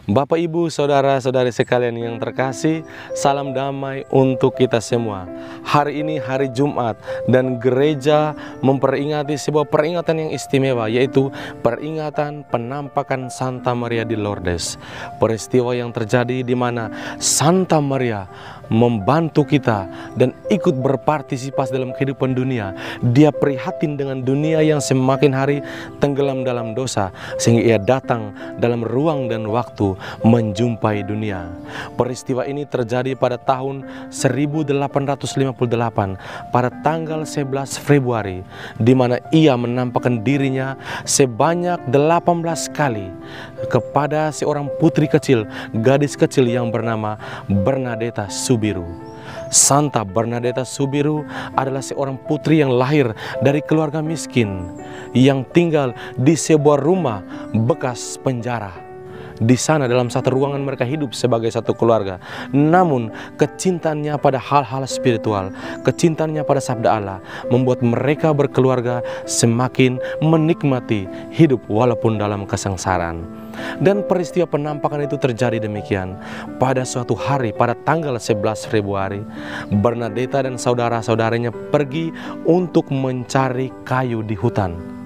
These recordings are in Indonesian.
Bapak, Ibu, saudara-saudari sekalian yang terkasih, salam damai untuk kita semua. Hari ini hari Jumat dan gereja memperingati sebuah peringatan yang istimewa, yaitu peringatan penampakan Santa Maria di Lourdes. Peristiwa yang terjadi di mana Santa Maria membantu kita dan ikut berpartisipasi dalam kehidupan dunia. Dia prihatin dengan dunia yang semakin hari tenggelam dalam dosa, sehingga ia datang dalam ruang dan waktu menjumpai dunia. Peristiwa ini terjadi pada tahun 1858 pada tanggal 11 Februari, di mana ia menampakkan dirinya sebanyak 18 kali kepada seorang putri kecil, gadis kecil yang bernama Bernadetta Soubirous. Santa Bernadetta Soubirous adalah seorang putri yang lahir dari keluarga miskin yang tinggal di sebuah rumah bekas penjara. Di sana dalam satu ruangan mereka hidup sebagai satu keluarga. Namun kecintaannya pada hal-hal spiritual, kecintaannya pada sabda Allah membuat mereka berkeluarga semakin menikmati hidup walaupun dalam kesengsaraan. Dan peristiwa penampakan itu terjadi demikian. Pada suatu hari pada tanggal 11 Februari, Bernadetta dan saudara-saudaranya pergi untuk mencari kayu di hutan.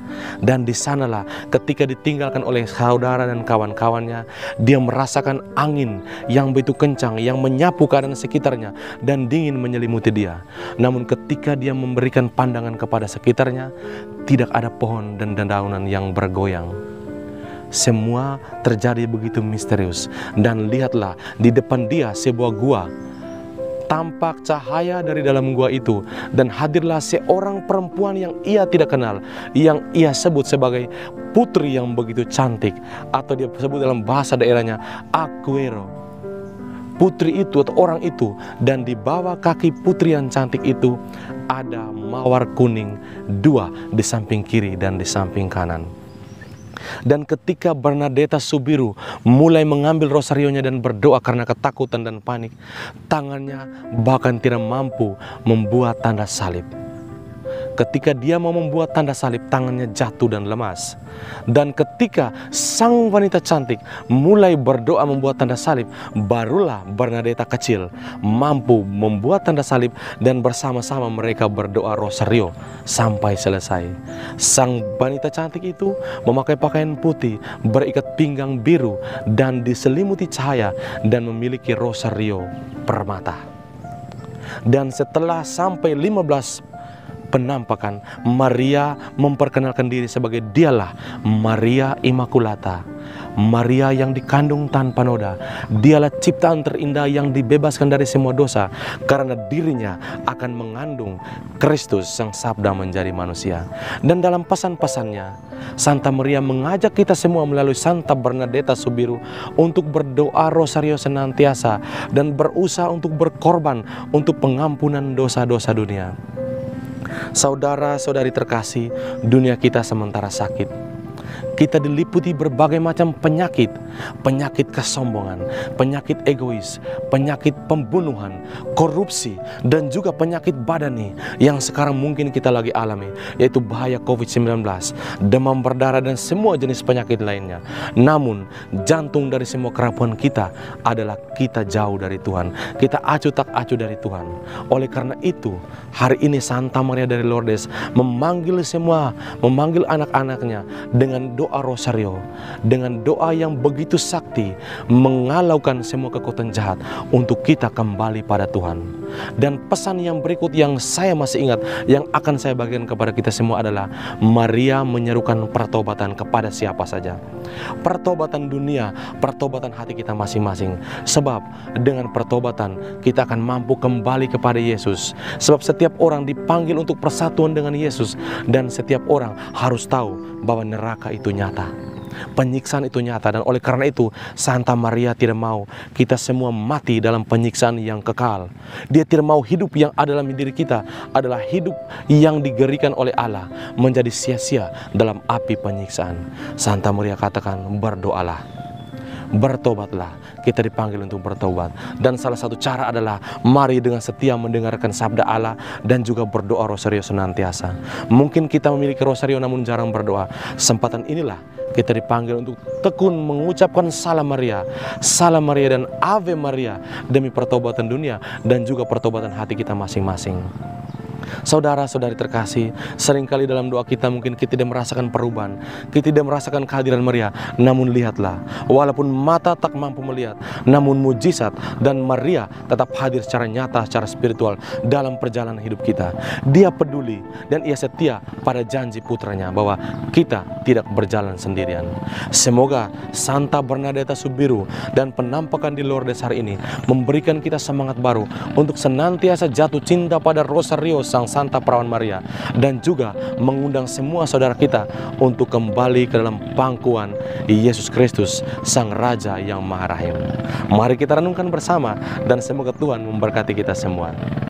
Dan di sanalah ketika ditinggalkan oleh saudara dan kawan-kawannya, dia merasakan angin yang begitu kencang yang menyapu keadaan sekitarnya dan dingin menyelimuti dia. Namun ketika dia memberikan pandangan kepada sekitarnya, tidak ada pohon dan dedaunan yang bergoyang. Semua terjadi begitu misterius. Dan lihatlah, di depan dia sebuah gua. Tampak cahaya dari dalam gua itu, dan hadirlah seorang perempuan yang ia tidak kenal, yang ia sebut sebagai putri yang begitu cantik, atau dia sebut dalam bahasa daerahnya Aquero. Putri itu atau orang itu, dan di bawah kaki putri yang cantik itu ada mawar kuning, dua di samping kiri dan di samping kanan. Dan ketika Bernadetta Soubirous mulai mengambil rosarionya dan berdoa karena ketakutan dan panik, tangannya bahkan tidak mampu membuat tanda salib. Ketika dia mau membuat tanda salib, tangannya jatuh dan lemas. Dan ketika sang wanita cantik mulai berdoa membuat tanda salib, barulah Bernadetta kecil mampu membuat tanda salib, dan bersama-sama mereka berdoa rosario sampai selesai. Sang wanita cantik itu memakai pakaian putih, berikat pinggang biru, dan diselimuti cahaya, dan memiliki rosario permata. Dan setelah sampai 15 penampakan, Maria memperkenalkan diri sebagai dialah Maria Immaculata, Maria yang dikandung tanpa noda. Dialah ciptaan terindah yang dibebaskan dari semua dosa, karena dirinya akan mengandung Kristus sang sabda menjadi manusia. Dan dalam pesan-pesannya, Santa Maria mengajak kita semua melalui Santa Bernadetta Soubirous untuk berdoa rosario senantiasa dan berusaha untuk berkorban untuk pengampunan dosa-dosa dunia. Saudara-saudari terkasih, dunia kita sementara sakit. Kita diliputi berbagai macam penyakit, penyakit kesombongan, penyakit egois, penyakit pembunuhan, korupsi, dan juga penyakit badani yang sekarang mungkin kita lagi alami, yaitu bahaya COVID-19, demam berdarah, dan semua jenis penyakit lainnya. Namun, jantung dari semua kerapuhan kita adalah kita jauh dari Tuhan. Kita acuh tak acuh dari Tuhan. Oleh karena itu, hari ini Santa Maria dari Lourdes memanggil anak-anaknya dengan doa rosario, dengan doa yang begitu sakti, mengalaukan semua kekuatan jahat untuk kita kembali pada Tuhan. Dan pesan yang berikut yang saya masih ingat, yang akan saya bagikan kepada kita semua adalah Maria menyerukan pertobatan kepada siapa saja. Pertobatan dunia, pertobatan hati kita masing-masing. Sebab dengan pertobatan kita akan mampu kembali kepada Yesus. Sebab setiap orang dipanggil untuk persatuan dengan Yesus, dan setiap orang harus tahu bahwa neraka itu nyata, penyiksaan itu nyata. Dan oleh karena itu Santa Maria tidak mau kita semua mati dalam penyiksaan yang kekal. Dia tidak mau hidup yang ada dalam diri kita adalah hidup yang digerikan oleh Allah menjadi sia-sia dalam api penyiksaan. Santa Maria katakan, berdoalah. bertobatlah. Kita dipanggil untuk bertobat. Dan salah satu cara adalah mari dengan setia mendengarkan sabda Allah dan juga berdoa rosario senantiasa. Mungkin kita memiliki rosario namun jarang berdoa. Kesempatan inilah kita dipanggil untuk tekun mengucapkan Salam Maria dan Ave Maria demi pertobatan dunia dan juga pertobatan hati kita masing-masing. Saudara-saudari terkasih, seringkali dalam doa kita mungkin kita tidak merasakan perubahan, kita tidak merasakan kehadiran Maria. Namun lihatlah, walaupun mata tak mampu melihat, namun mujizat dan Maria tetap hadir secara nyata, secara spiritual dalam perjalanan hidup kita. Dia peduli dan ia setia pada janji putranya bahwa kita tidak berjalan sendirian. Semoga Santa Bernadetta Soubirous dan penampakan di Lourdes hari ini memberikan kita semangat baru untuk senantiasa jatuh cinta pada rosario Sang Santa Perawan Maria, dan juga mengundang semua saudara kita untuk kembali ke dalam pangkuan Yesus Kristus, Sang Raja yang Maha Rahim. Mari kita renungkan bersama dan semoga Tuhan memberkati kita semua.